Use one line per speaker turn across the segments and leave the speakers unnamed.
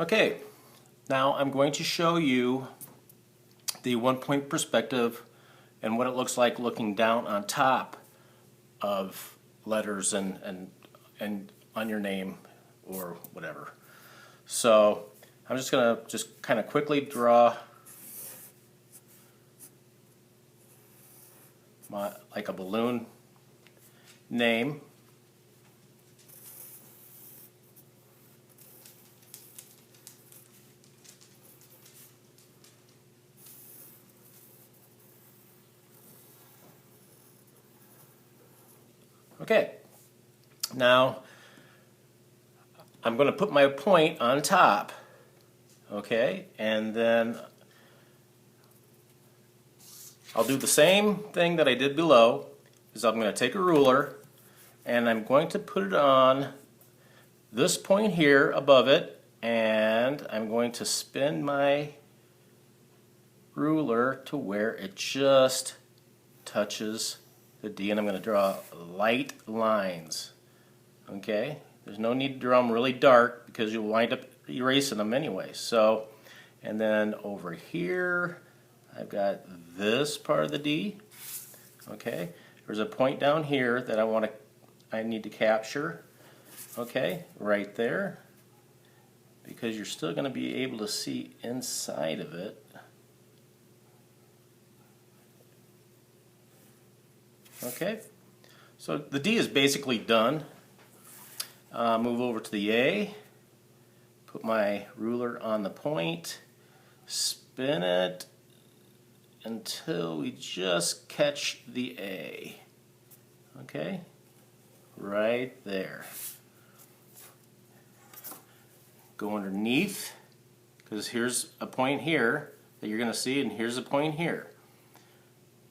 Okay, now I'm going to show you the one-point perspective and what it looks like looking down on top of letters and on your name or whatever. So I'm just going to kind of quickly draw like a balloon name. Okay, now I'm going to put my point on top, okay, and then I'll do the same thing that I did below, is I'm going to take a ruler and I'm going to put it on this point here above it, and I'm going to spin my ruler to where it just touches the D, and I'm going to draw light lines. Okay, there's no need to draw them really dark because you'll wind up erasing them anyway. So, and then over here I've got this part of the D. Okay, there's a point down here that I need to capture. Okay, right there, because you're still going to be able to see inside of it. Okay, so the D is basically done. Move over to the A, put my ruler on the point, spin it until we just catch the A. Okay, right there. Go underneath, because here's a point here that you're going to see, and here's a point here.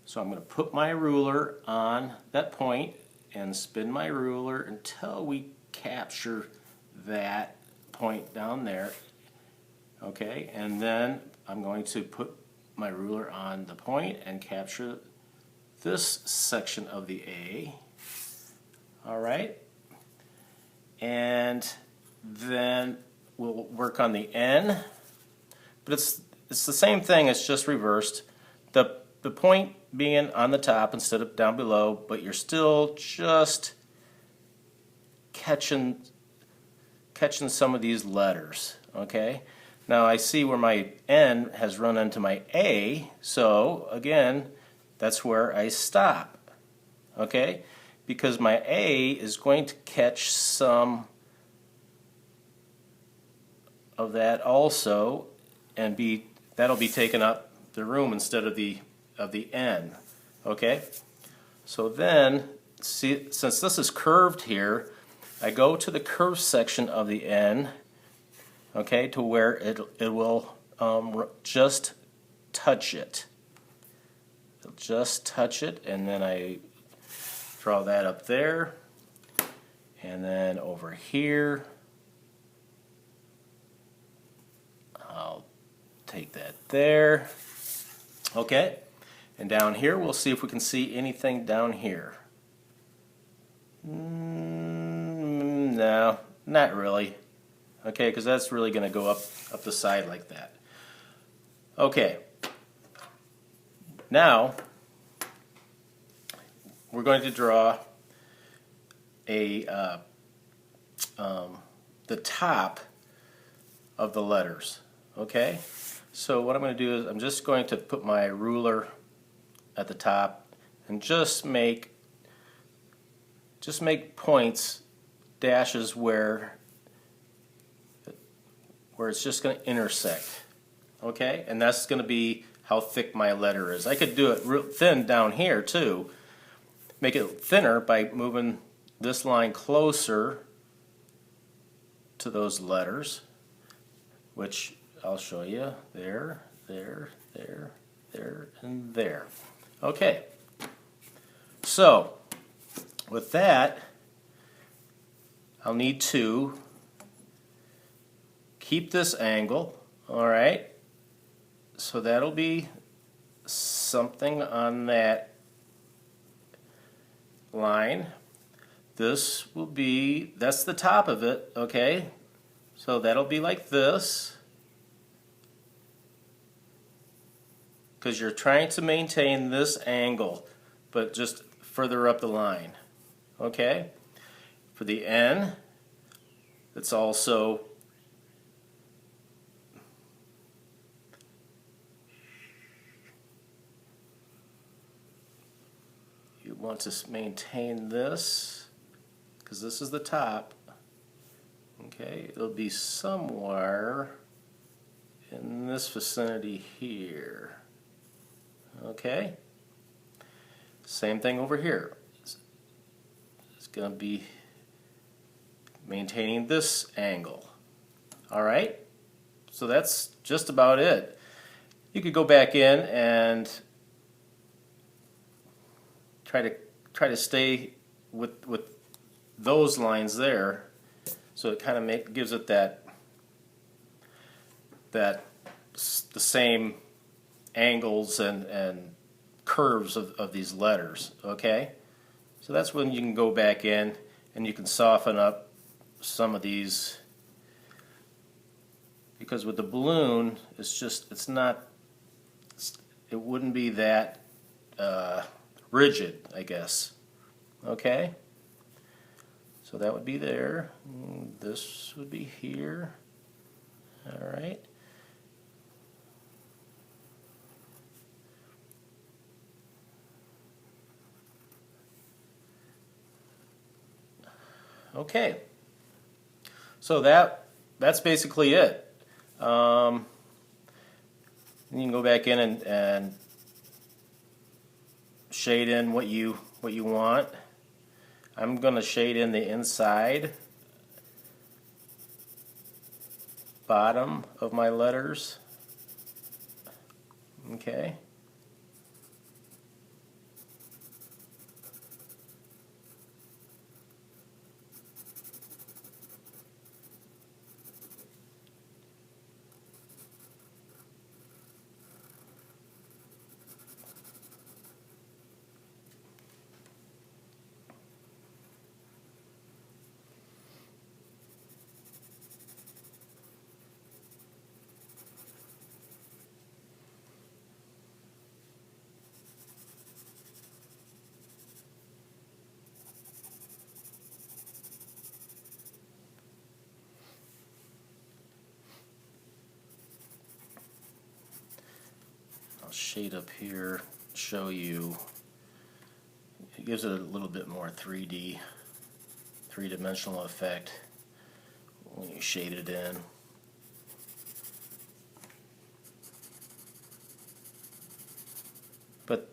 So I'm going to put my ruler on that point and spin my ruler until we capture that point down there. Okay, and then I'm going to put my ruler on the point and capture this section of the A. All right, and then we'll work on the N, but it's the same thing, it's just reversed. The point being on the top instead of down below, but you're still just catching some of these letters. Okay, now I see where my N has run into my A, so again that's where I stop. Okay, because my A is going to catch some of that also, and that'll be taking up the room instead of the N. Okay, so then see, since this is curved here, I go to the curved section of the N, okay, to where it will just touch it. It'll just touch it, and then I draw that up there, and then over here I'll take that there. Okay, and down here we'll see if we can see anything down here. No, not really. Okay, because that's really going to go up the side like that. Okay, now we're going to draw the top of the letters. Okay, so what I'm going to do is I'm just going to put my ruler at the top and just make points, dashes where it's just going to intersect. Okay, and that's going to be how thick my letter is. I could do it real thin down here too. Make it thinner by moving this line closer to those letters, which I'll show you. There, there, there, there, and there. Okay, so with that, I'll need to keep this angle, all right? So that'll be something on that line. This will be, that's the top of it, okay? So that'll be like this, because you're trying to maintain this angle, but just further up the line. Okay? For the N, it's also you want to maintain this, because this is the top. Okay, it'll be somewhere in this vicinity here. Okay, same thing over here. It's going to be maintaining this angle. All right, so that's just about it. You could go back in and try to stay with those lines there, so it kind of gives it the same angles and curves of these letters. Okay, so that's when you can go back in and you can soften up some of these, because with the balloon it wouldn't be that rigid, I guess. Okay, so that would be there. This would be here. All right. Okay. So that's basically it. You can go back in and shade in what you want. I'm going to shade in the inside bottom of my letters. Okay. I'll shade up here, show you. It gives it a little bit more 3D, three-dimensional effect when you shade it in. But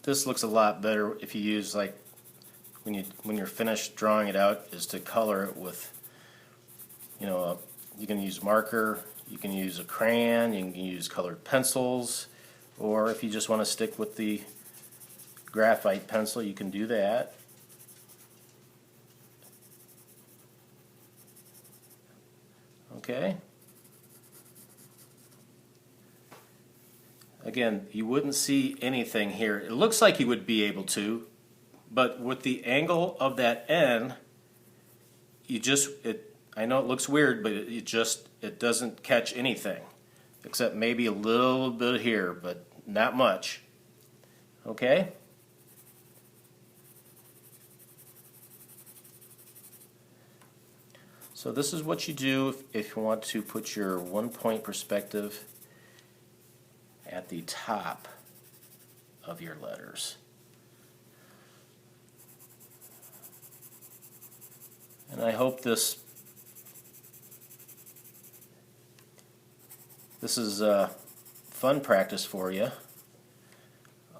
this looks a lot better if you use, like, when you're finished drawing it out, is to color it with, you can use marker, you can use a crayon, you can use colored pencils, or if you just want to stick with the graphite pencil, you can do that. Okay. Again, you wouldn't see anything here. It looks like you would be able to, but with the angle of that N, I know it looks weird, but it doesn't catch anything, except maybe a little bit here, but not much. Okay? So this is what you do if you want to put your one-point perspective at the top of your letters. And I hope this is fun practice for you.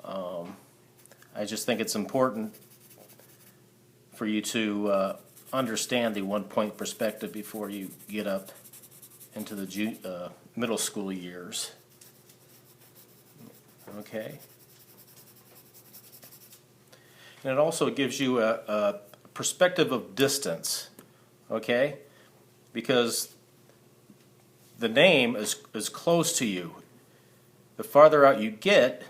I just think it's important for you to understand the one-point perspective before you get up into the middle school years. Okay? And it also gives you a perspective of distance. Okay? Because the name is close to you. The farther out you get,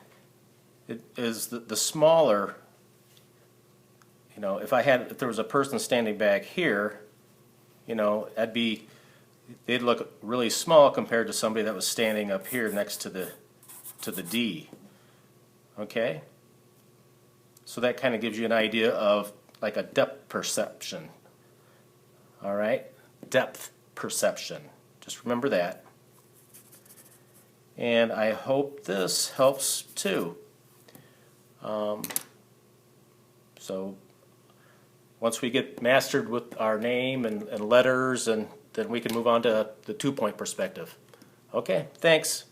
it is the smaller. If there was a person standing back here, that'd be they'd look really small compared to somebody that was standing up here next to the D. Okay? So that kind of gives you an idea of like a depth perception. All right? Depth perception. Just remember that. And I hope this helps too. So once we get mastered with our name and letters, and then we can move on to the 2-point perspective. Okay, thanks.